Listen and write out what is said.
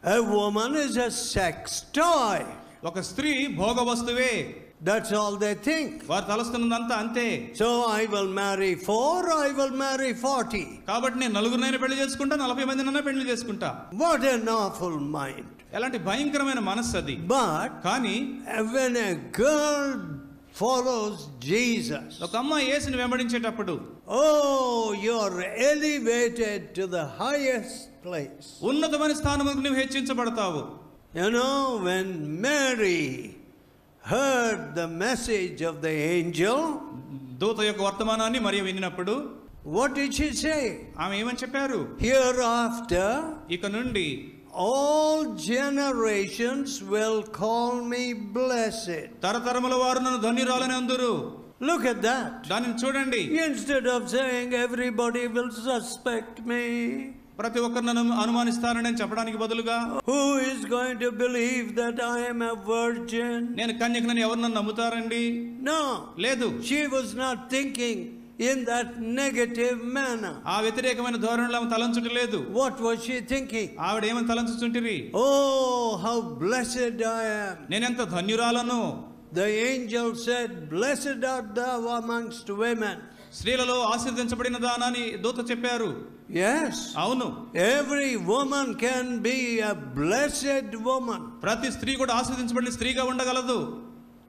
A woman is a sex toy. ఒక స్త్రీ భోగ వస్తువే. That's all they think. వారు తలస్తున్నదంతా అంతే. So I will marry 4, I will marry 40. కాబట్టి నేను నలుగురినైనా పెళ్లి చేసుకుంటా, 40 మందినైనా పెళ్లి చేసుకుంటా. What an awful mind. ఎలాంటి భయంకరమైన మనస్సు అది. But కానీ when a girl follows Jesus, ఒక అమ్మాయి యేసుని వెంబడించేటప్పుడు, oh, you are elevated to the highest place. ఉన్నతమైన స్థానముకు నువ్వు హెచ్చించబడతావు. You know, when Mary heard the message of the angel, దూత యొక్క వర్తమానాన్ని మరియ వినినప్పుడు, what did she say? ఆమె ఏమని చెప్పారు? Hereafter ఇక నుండి all generations will call me blessed. తరతరముల వారు నన్ను ధన్యురాలని అందురు. Look at that. దానిని చూడండి. Instead of saying everybody will suspect me, ప్రతి ఒక్కరు నన్ను అనుమానిస్తారని చెప్పడానికి బదులుగా, who is going to believe that I am a virgin? నేను కన్యకనని ఎవరు నన్ను నమ్ముతారండి? No, లేదు. she was not thinking in that negative manner. ఆ వ్యతిరేకమైన ధోరణిలో ఆమె తలంచుటలేదు. What was she thinking? ఆవిడ ఏమని తలంచుచుంటిరి? Oh, how blessed I am. నేనెంత ధన్యురాలను. The angel said, blessed art thou amongst women. స్త్రీలలో ఆశీర్వదించబడిన దానాన్ని దూత చెప్పారు. Yes, అవును. every woman can be a blessed woman. ప్రతి స్త్రీ కూడా ఆశీర్వదించబడిన స్త్రీగా ఉండగలదు.